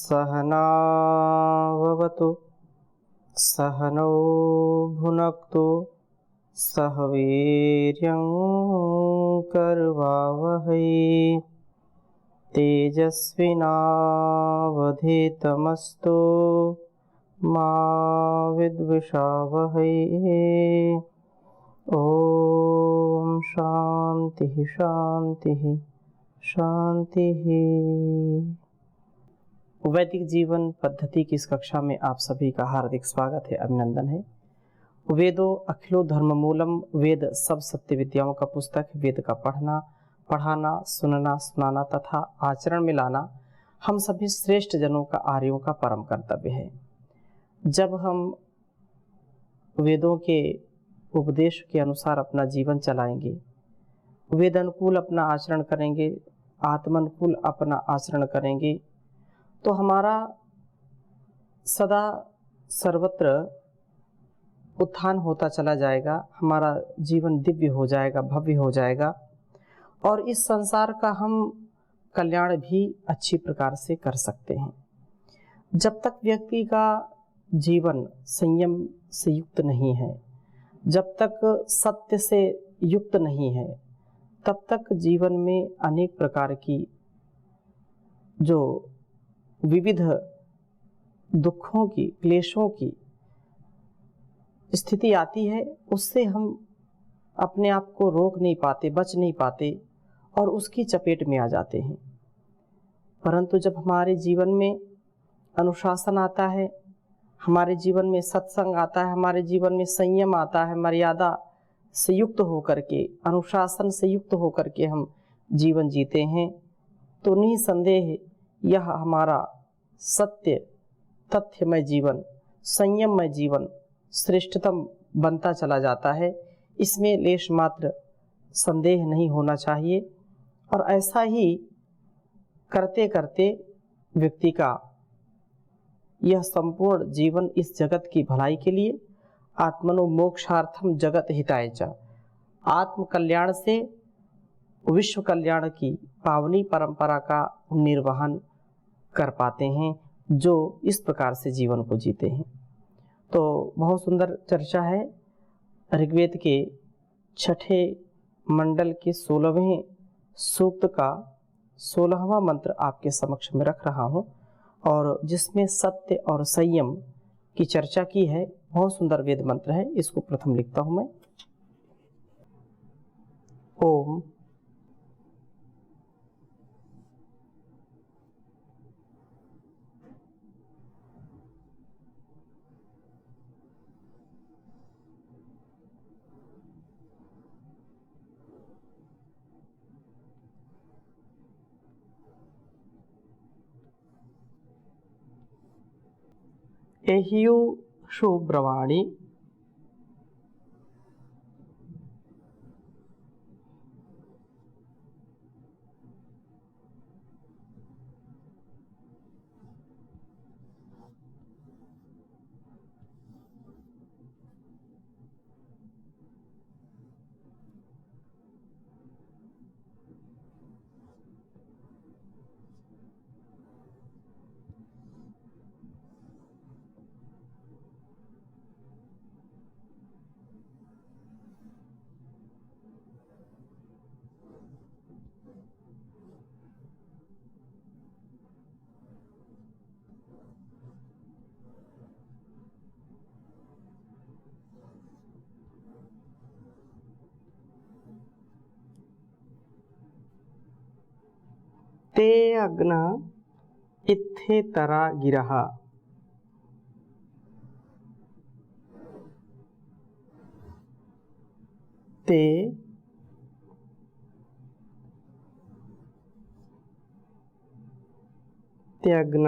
सहनाववतु सहनौ भुनक्तु सह वीर्यं करवावहै तेजस्विनावधीतमस्तु मा विद्विषावहै। ओम शांति शांति शांति। वैदिक जीवन पद्धति की इस कक्षा में आप सभी का हार्दिक स्वागत है, अभिनंदन है। वेदों अखिलो धर्म मूलम, वेद सब सत्य विद्याओं का पुस्तक। वेद का पढ़ना, पढ़ाना, सुनना, सुनाना तथा आचरण में लाना हम सभी श्रेष्ठ जनों का, आर्यों का परम कर्तव्य है। जब हम वेदों के उपदेश के अनुसार अपना जीवन चलाएंगे, वेद अनुकूल अपना आचरण करेंगे, आत्मानुकूल अपना आचरण करेंगे, तो हमारा सदा सर्वत्र उत्थान होता चला जाएगा, हमारा जीवन दिव्य हो जाएगा, भव्य हो जाएगा और इस संसार का हम कल्याण भी अच्छी प्रकार से कर सकते हैं। जब तक व्यक्ति का जीवन संयम से युक्त नहीं है, जब तक सत्य से युक्त नहीं है, तब तक जीवन में अनेक प्रकार की जो विविध दुखों की, क्लेशों की स्थिति आती है, उससे हम अपने आप को रोक नहीं पाते, बच नहीं पाते और उसकी चपेट में आ जाते हैं। परंतु जब हमारे जीवन में अनुशासन आता है, हमारे जीवन में सत्संग आता है, हमारे जीवन में संयम आता है, मर्यादा से युक्त होकर के, अनुशासन से युक्त होकर के हम जीवन जीते हैं, तो निसंदेह यह हमारा सत्य तथ्यमय जीवन, संयममय जीवन श्रेष्ठतम बनता चला जाता है। इसमें लेश मात्र संदेह नहीं होना चाहिए और ऐसा ही करते करते व्यक्ति का यह संपूर्ण जीवन इस जगत की भलाई के लिए, आत्मनो मोक्षार्थम जगत हिताय च, आत्म कल्याण से विश्व कल्याण की पावनी परंपरा का निर्वहन कर पाते हैं, जो इस प्रकार से जीवन को जीते हैं। तो बहुत सुंदर चर्चा है। ऋग्वेद के छठे मंडल के 16वें सूक्त का 16वां मंत्र आपके समक्ष में रख रहा हूँ और जिसमें सत्य और संयम की चर्चा की है। बहुत सुंदर वेद मंत्र है, इसको प्रथम लिखता हूँ मैं। ओम एह्यु शुब्रवाणी ते अग्न इत्थे तरा गिरः ते त्यग्न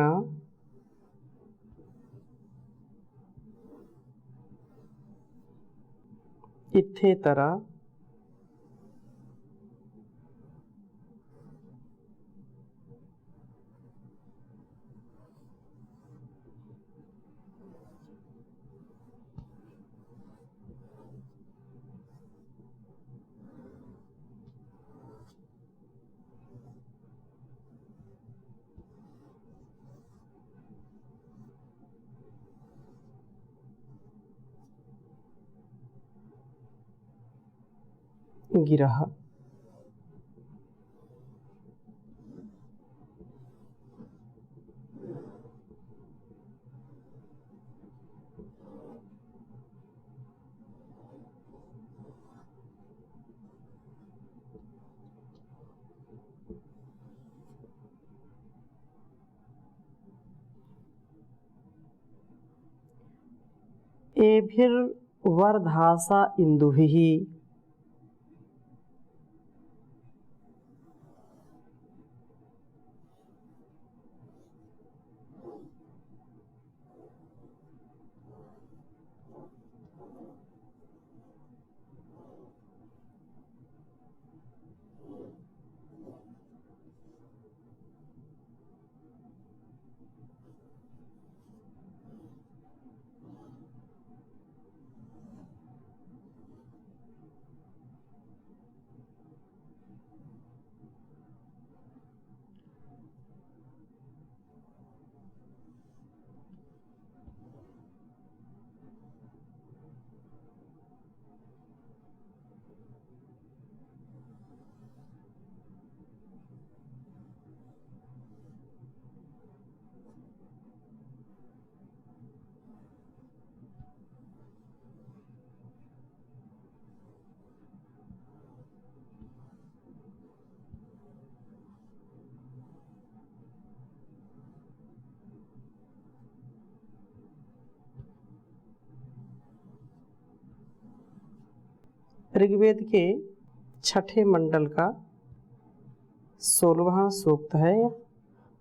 इत्थे तरा गिरः। एभिर्वर्धासा इंदुभिः। ऋग्वेद के छठे मंडल का 16वां सूक्त है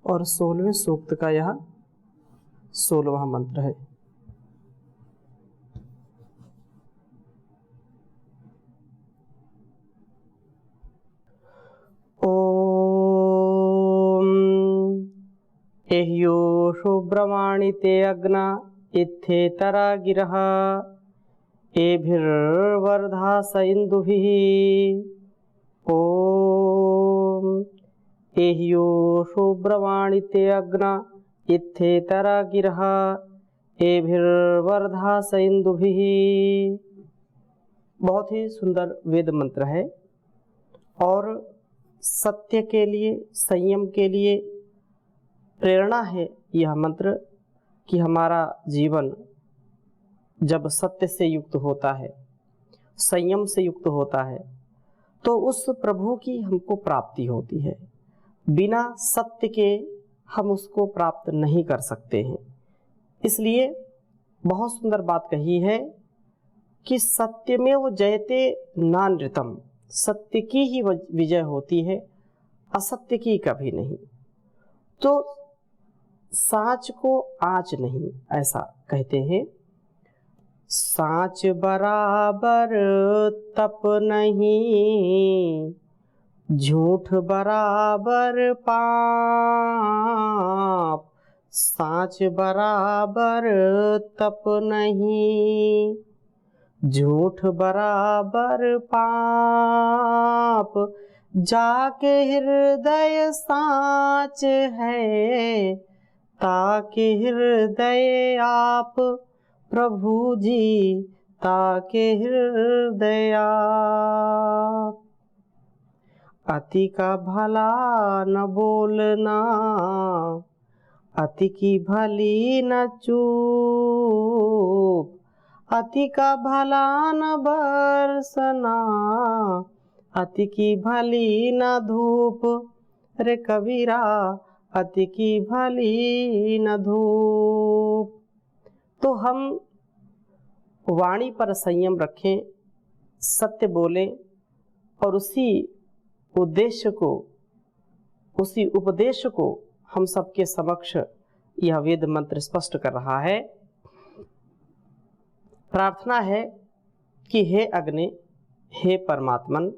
और 16वें सूक्त का यह 16वां मंत्र है। ओम एह्यो शुभ्रमाणिते अग्ना इत्थेतरा गिरः एभिर्वर्धास इंदुभिः। ओम एह्यो शुभ्रमाणिते अग्ना इत्थेतरा गिरः एभिर्वर्धास इंदुभिः। बहुत ही सुंदर वेद मंत्र है और सत्य के लिए, संयम के लिए प्रेरणा है यह मंत्र कि हमारा जीवन जब सत्य से युक्त होता है, संयम से युक्त होता है, तो उस प्रभु की हमको प्राप्ति होती है। बिना सत्य के हम उसको प्राप्त नहीं कर सकते हैं। इसलिए बहुत सुंदर बात कही है कि सत्यमेव जयते नानृतम, सत्य की ही विजय होती है, असत्य की कभी नहीं। तो साच को आँच नहीं, ऐसा कहते हैं। साँच बराबर तप नहीं, झूठ बराबर पाप। साँच बराबर तप नहीं, झूठ बराबर पाप। जाके हृदय साँच है, ताके हृदय आप। प्रभु जी ताके हृदय आप। अति का भला न बोलना, अति की भली न चूप। अति का भला न बरसना, अति की भली न धूप। रे कबीरा अति की भली न धूप। तो हम वाणी पर संयम रखें, सत्य बोलें और उसी उद्देश्य को, उसी उपदेश को हम सबके समक्ष यह वेद मंत्र स्पष्ट कर रहा है। प्रार्थना है कि हे अग्नि, हे परमात्मन,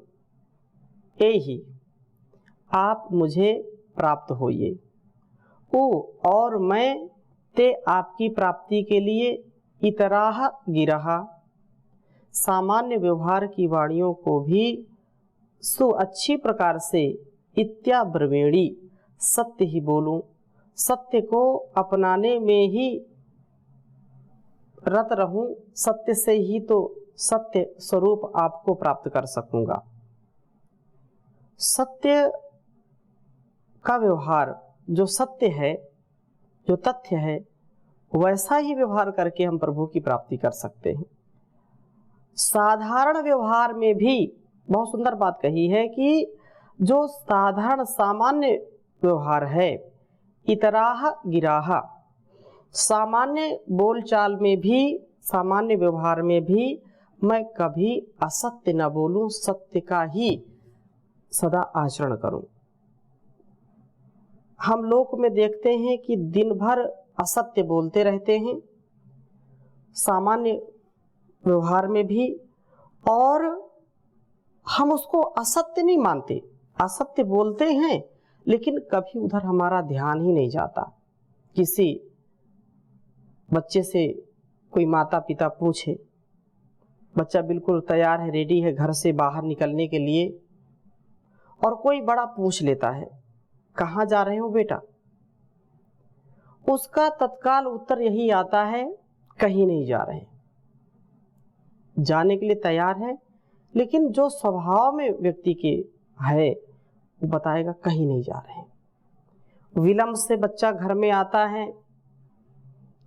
ए ही आप मुझे प्राप्त होइए। ओ और मैं ते आपकी प्राप्ति के लिए इतराह गिरहा, सामान्य व्यवहार की वाणियों को भी अच्छी प्रकार से इत्याब्रवीणी, सत्य ही बोलूं, सत्य को अपनाने में ही रत रहूं, सत्य से ही तो सत्य स्वरूप आपको प्राप्त कर सकूंगा। सत्य का व्यवहार, जो सत्य है, जो तथ्य है, वैसा ही व्यवहार करके हम प्रभु की प्राप्ति कर सकते हैं। साधारण व्यवहार में भी बहुत सुंदर बात कही है कि जो साधारण सामान्य व्यवहार है, इतराह गिराहा, सामान्य बोलचाल में भी, सामान्य व्यवहार में भी मैं कभी असत्य न बोलूं, सत्य का ही सदा आचरण करूं। हम लोक में देखते हैं कि दिन भर असत्य बोलते रहते हैं, सामान्य व्यवहार में भी, और हम उसको असत्य नहीं मानते, असत्य बोलते हैं, लेकिन कभी उधर हमारा ध्यान ही नहीं जाता। किसी बच्चे से कोई माता पिता पूछे, बच्चा बिल्कुल तैयार है, रेडी है घर से बाहर निकलने के लिए, और कोई बड़ा पूछ लेता है, कहाँ जा रहे हो बेटा? उसका तत्काल उत्तर यही आता है, कहीं नहीं जा रहे। जाने के लिए तैयार है, लेकिन जो स्वभाव में व्यक्ति के है वो बताएगा कहीं नहीं जा रहे। विलंब से बच्चा घर में आता है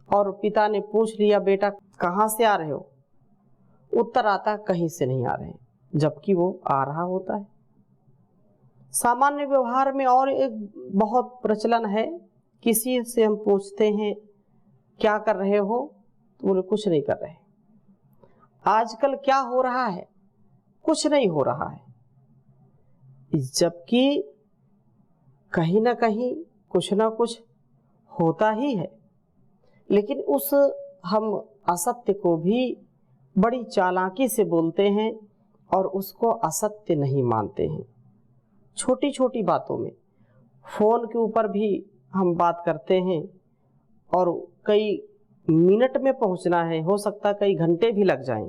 और पिता ने पूछ लिया, बेटा कहाँ से आ रहे हो? उत्तर आता कहीं से नहीं आ रहे, जबकि वो आ रहा होता है। सामान्य व्यवहार में और एक बहुत प्रचलन है, किसी से हम पूछते हैं क्या कर रहे हो, तो बोले कुछ नहीं कर रहे। आजकल क्या हो रहा है? कुछ नहीं हो रहा है, जबकि कहीं ना कहीं कुछ ना कुछ होता ही है। लेकिन उस हम असत्य को भी बड़ी चालाकी से बोलते हैं और उसको असत्य नहीं मानते हैं। छोटी छोटी बातों में, फोन के ऊपर भी हम बात करते हैं और कई मिनट में पहुंचना है, हो सकता है कई घंटे भी लग जाएं।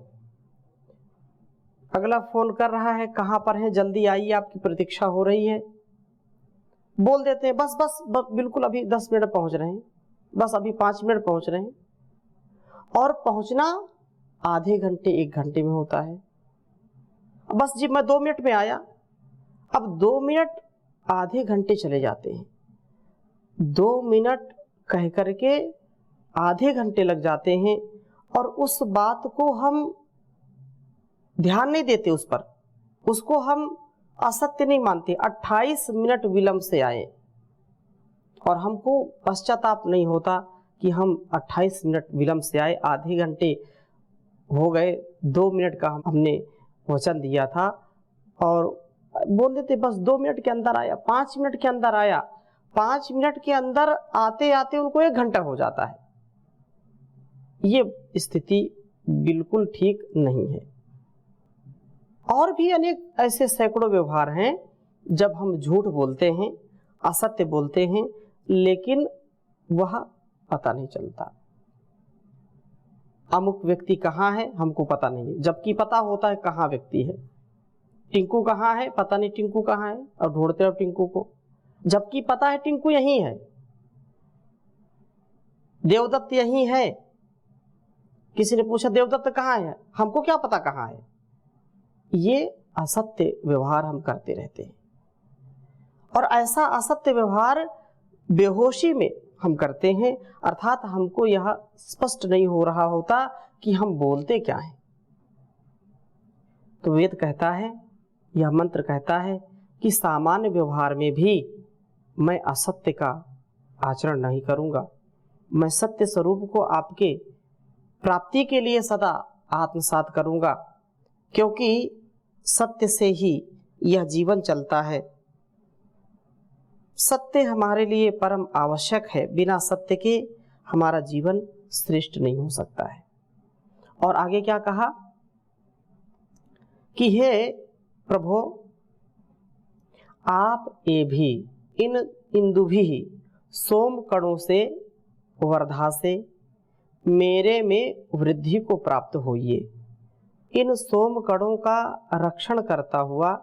अगला फोन कर रहा है, कहाँ पर है, जल्दी आइए, आपकी प्रतीक्षा हो रही है। बोल देते हैं बस बस बस बिल्कुल अभी 10 मिनट पहुंच रहे हैं, बस अभी 5 मिनट पहुंच रहे हैं, और पहुंचना आधे घंटे 1 घंटे में होता है। बस जी मैं 2 मिनट में आया। अब 2 मिनट आधे घंटे चले जाते हैं, 2 मिनट कह करके आधे घंटे लग जाते हैं, और उस बात को हम ध्यान नहीं देते उस पर, उसको हम असत्य नहीं मानते। 28 मिनट विलंब से आए और हमको पश्चाताप नहीं होता कि हम 28 मिनट विलंब से आए, आधे घंटे हो गए, 2 मिनट का हमने वचन दिया था, और बोल देते बस 2 मिनट के अंदर आया, 5 मिनट के अंदर आया। 5 मिनट के अंदर आते आते उनको 1 घंटा हो जाता है। ये स्थिति बिल्कुल ठीक नहीं है। और भी अनेक ऐसे सैकड़ों व्यवहार हैं जब हम झूठ बोलते हैं, असत्य बोलते हैं, लेकिन वह पता नहीं चलता। अमुक व्यक्ति कहाँ है हमको पता नहीं है, जबकि पता होता है कहाँ व्यक्ति है। टिंकू कहाँ है, पता नहीं टिंकू कहाँ है, और ढूंढते हो टिंकू को, जबकि पता है टिंकू यहीं है, देवदत्त यहीं है। किसी ने पूछा देवदत्त कहाँ है, हमको क्या पता कहाँ है। ये असत्य व्यवहार हम करते रहते हैं, और ऐसा असत्य व्यवहार बेहोशी में हम करते हैं, अर्थात हमको यह स्पष्ट नहीं हो रहा होता कि हम बोलते क्या हैं। तो वेद कहता है, यह मंत्र कहता है कि सामान्य व्यवहार में भी मैं असत्य का आचरण नहीं करूंगा, मैं सत्य स्वरूप को आपके प्राप्ति के लिए सदा आत्मसात करूंगा, क्योंकि सत्य से ही यह जीवन चलता है। सत्य हमारे लिए परम आवश्यक है, बिना सत्य के हमारा जीवन श्रेष्ठ नहीं हो सकता है। और आगे क्या कहा कि हे प्रभो, आप ये भी इन इंदुभि सोम कणों से वर्धा से मेरे में वृद्धि को प्राप्त होइए। इन सोम कणों का रक्षण करता हुआ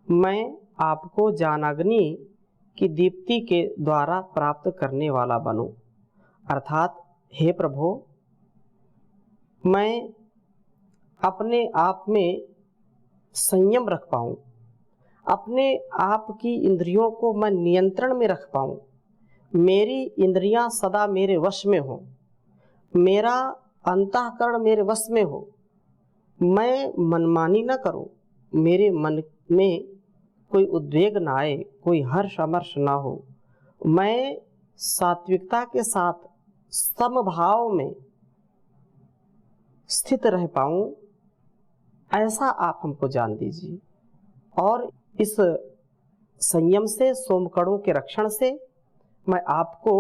मैं आपको ज्ञानाग्नि की दीप्ति के द्वारा प्राप्त करने वाला बनूं। अर्थात हे प्रभु, मैं अपने आप में संयम रख पाऊं, अपने आप की इंद्रियों को मैं नियंत्रण में रख पाऊँ, मेरी इंद्रियां सदा मेरे वश में हो, मेरा अंतःकरण मेरे वश में हो, मैं मनमानी न करूं, मेरे मन में कोई उद्वेग ना आए, कोई हर्ष अमर्ष ना हो, मैं सात्विकता के साथ समभाव में स्थित रह पाऊं, ऐसा आप हमको जान दीजिए। और इस संयम से, सोमकणों के रक्षण से मैं आपको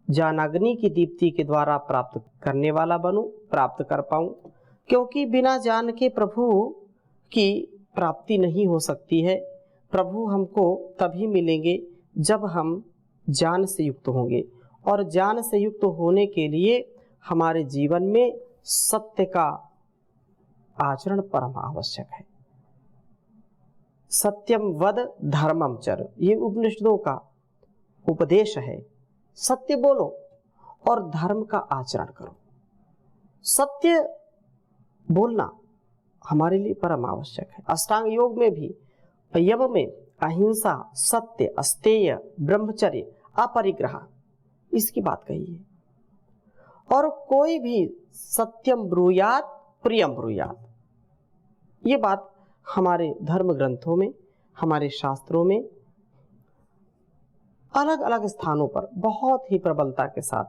ज्ञानाग्नि की दीप्ति के द्वारा प्राप्त करने वाला बनूं, प्राप्त कर पाऊं, क्योंकि बिना ज्ञान के प्रभु की प्राप्ति नहीं हो सकती है। प्रभु हमको तभी मिलेंगे जब हम ज्ञान से युक्त होंगे, और ज्ञान से युक्त होने के लिए हमारे जीवन में सत्य का आचरण परम आवश्यक है। सत्यम वद धर्मम चर, ये उपनिषदों का उपदेश है। सत्य बोलो और धर्म का आचरण करो। सत्य बोलना हमारे लिए परम आवश्यक है। अष्टांग योग में भी यम में अहिंसा, सत्य, अस्तेय, ब्रह्मचर्य, अपरिग्रह, इसकी बात कही है। और कोई भी सत्यम ब्रूयात प्रियम ब्रूयात, ये बात हमारे धर्म ग्रंथों में, हमारे शास्त्रों में अलग अलग स्थानों पर बहुत ही प्रबलता के साथ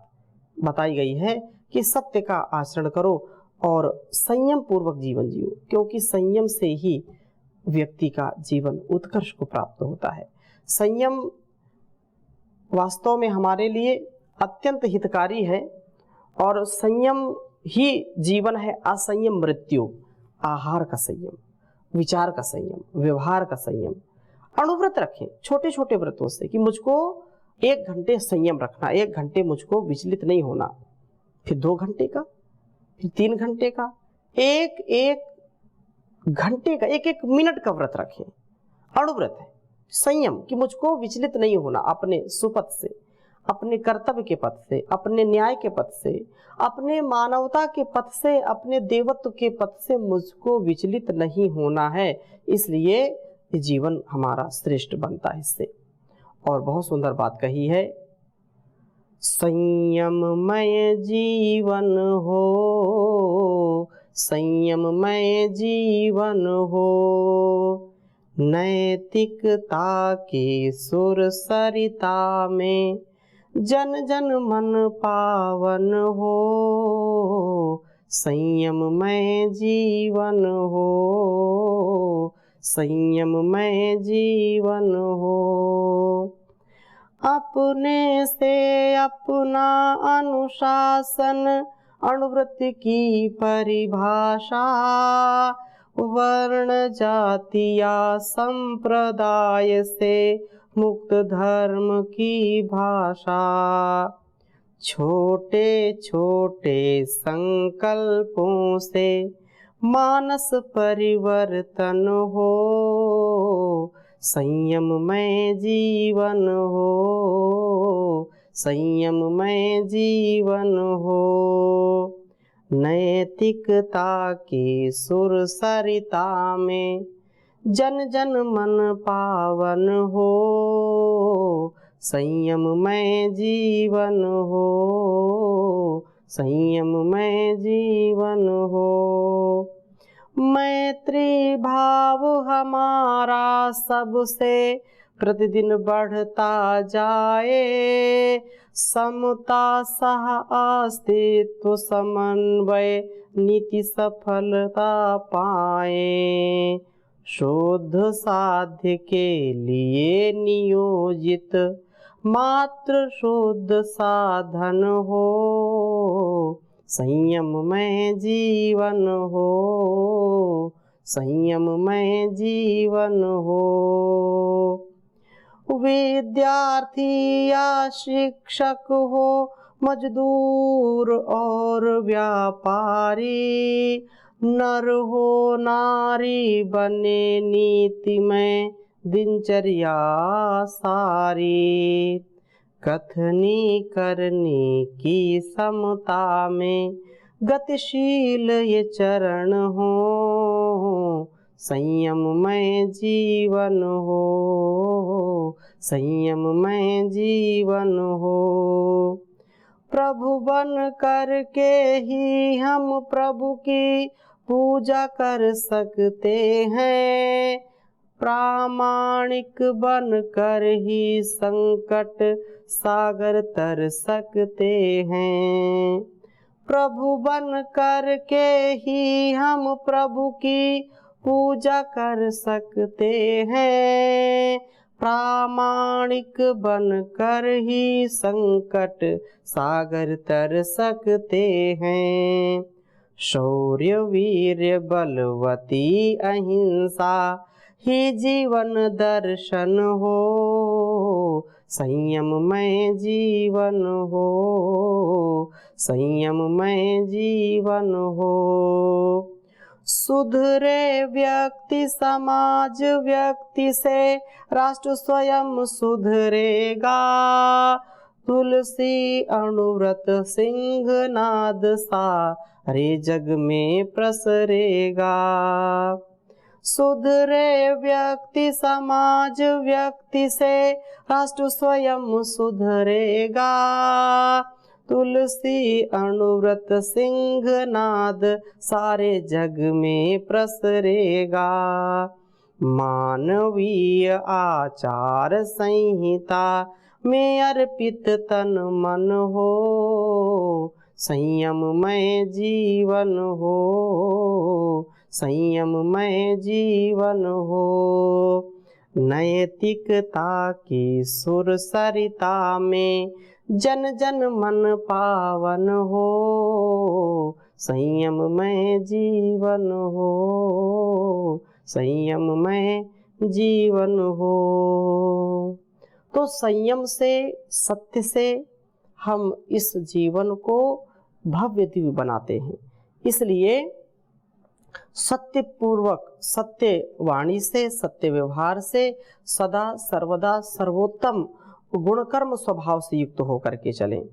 बताई गई है कि सत्य का आचरण करो और संयम पूर्वक जीवन जियो, क्योंकि संयम से ही व्यक्ति का जीवन उत्कर्ष को प्राप्त होता है। संयम वास्तव में हमारे लिए अत्यंत हितकारी है, और संयम ही जीवन है। असंयम मृत्यु, आहार का संयम, विचार का संयम, व्यवहार का संयम। अणुव्रत रखें छोटे छोटे व्रतों से, कि मुझको 1 घंटे संयम रखना, 1 घंटे मुझको विचलित नहीं होना, फिर 2 घंटे का, फिर 3 घंटे का, एक घंटे का, 1 मिनट का व्रत रखें। अणुव्रत है संयम, कि मुझको विचलित नहीं होना अपने सुपथ से, अपने कर्तव्य के पथ से, अपने न्याय के पथ से, अपने मानवता के पथ से, अपने देवत्व के पथ से मुझको विचलित नहीं होना है। इसलिए जीवन हमारा श्रेष्ठ बनता है इससे। और बहुत सुंदर बात कही है, संयममय जीवन हो, संयममय जीवन हो, नैतिकता के सुर सरिता में जन जन मन पावन हो, संयममय जीवन हो, संयममय जीवन हो। अपने से अपना अनुशासन, अणुव्रत की परिभाषा, वर्ण जाति या संप्रदाय से मुक्त धर्म की भाषा, छोटे छोटे संकल्पों से मानस परिवर्तन हो, संयममय जीवन हो, संयममय जीवन हो, नैतिकता के सुर सरिता में जन जन मन पावन हो, संयममय जीवन हो, संयममय जीवन हो। मैत्री भाव हमारा सबसे प्रतिदिन बढ़ता जाए, समता सह अस्तित्व समन्वय नीति सफलता पाए, शुद्ध साध्य के लिए नियोजित मात्र शुद्ध साधन हो, संयममय जीवन हो, संयममय जीवन हो। विद्यार्थी या शिक्षक हो, मजदूर और व्यापारी, नर हो नारी बने नीतिमय दिनचर्या सारी, कथनी करने की समता में गतिशील ये चरण हो, संयममय जीवन हो, संयममय जीवन हो। प्रभु बन कर के ही हम प्रभु की पूजा कर सकते हैं, प्रामाणिक बन कर ही संकट सागर तर सकते हैं। प्रभु बन कर के ही हम प्रभु की पूजा कर सकते हैं, प्रामाणिक बन कर ही संकट सागर तर सकते हैं। शौर्य वीर्य बलवती अहिंसा ही जीवन दर्शन हो, संयममय जीवन हो, संयममय जीवन हो। सुधरे व्यक्ति समाज व्यक्ति से राष्ट्र स्वयं सुधरेगा, तुलसी अणुव्रत सिंहनाद सारे जग में प्रसरेगा। सुधरे व्यक्ति समाज व्यक्ति से राष्ट्र स्वयं सुधरेगा, तुलसी अणुव्रत सिंहनाद सारे जग में प्रसरेगा। मानवीय आचार संहिता में अर्पित तन मन हो, संयममय जीवन हो, संयममय जीवन हो। नैतिकता की सुर सरिता में जन जन मन पावन हो, संयममय जीवन हो, संयममय जीवन हो। तो संयम से, सत्य से हम इस जीवन को भव्य दिव्य बनाते हैं। इसलिए सत्य पूर्वक, सत्य वाणी से, सत्य व्यवहार से सदा सर्वदा सर्वोत्तम गुणकर्म स्वभाव से युक्त होकर के चलें।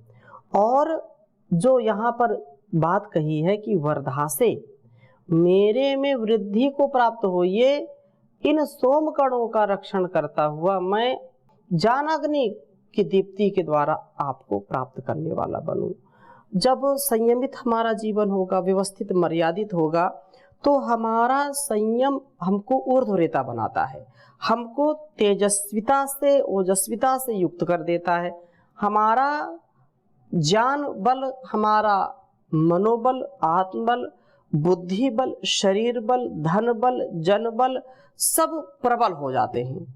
और जो यहाँ पर बात कही है कि वर्धा से मेरे में वृद्धि को प्राप्त हो, ये इन सोम कणों का रक्षण करता हुआ मैं ज्ञानाग्नि की दीप्ति के द्वारा आपको प्राप्त करने वाला बनूं। जब संयमित हमारा जीवन होगा, व्यवस्थित मर्यादित होगा, तो हमारा संयम हमको ऊर्ध्वरेता बनाता है, हमको तेजस्विता से, ओजस्विता से युक्त कर देता है। हमारा ज्ञान बल, हमारा मनोबल, आत्मबल, बुद्धि बल, शरीर बल, धन बल, जन बल सब प्रबल हो जाते हैं।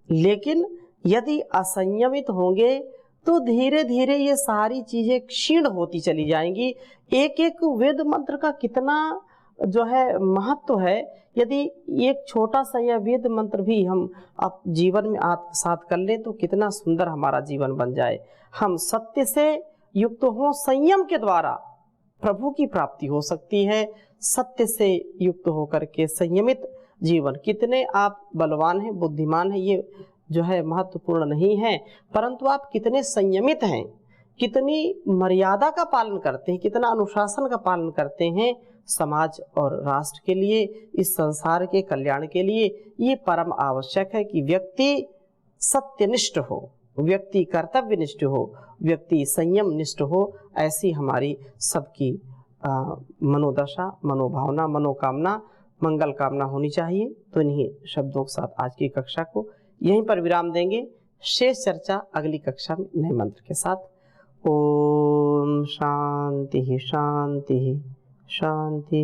लेकिन यदि असंयमित होंगे तो धीरे धीरे ये सारी चीजें क्षीण होती चली जाएंगी। एक एक वेद मंत्र का कितना जो है महत्व है, यदि एक छोटा सा यह वेद मंत्र भी हम आप जीवन में आत्मसात कर ले तो कितना सुंदर हमारा जीवन बन जाए। हम सत्य से युक्त हों, संयम के द्वारा प्रभु की प्राप्ति हो सकती है। सत्य से युक्त होकर के संयमित जीवन, कितने आप बलवान हैं, बुद्धिमान हैं, ये जो है महत्वपूर्ण नहीं है, परंतु आप कितने संयमित हैं, कितनी मर्यादा का पालन करते हैं, कितना अनुशासन का पालन करते हैं समाज और राष्ट्र के लिए, इस संसार के कल्याण के लिए। ये परम आवश्यक है कि व्यक्ति सत्यनिष्ठ हो, व्यक्ति कर्तव्यनिष्ठ हो, व्यक्ति संयम निष्ठ हो। ऐसी हमारी सबकी मनोदशा, मनोभावना, मनोकामना, मंगल कामना होनी चाहिए। तो इन्हीं शब्दों के साथ आज की कक्षा को यहीं पर विराम देंगे। शेष चर्चा अगली कक्षा में नए मंत्र के साथ। ओम शांति शांति शांति।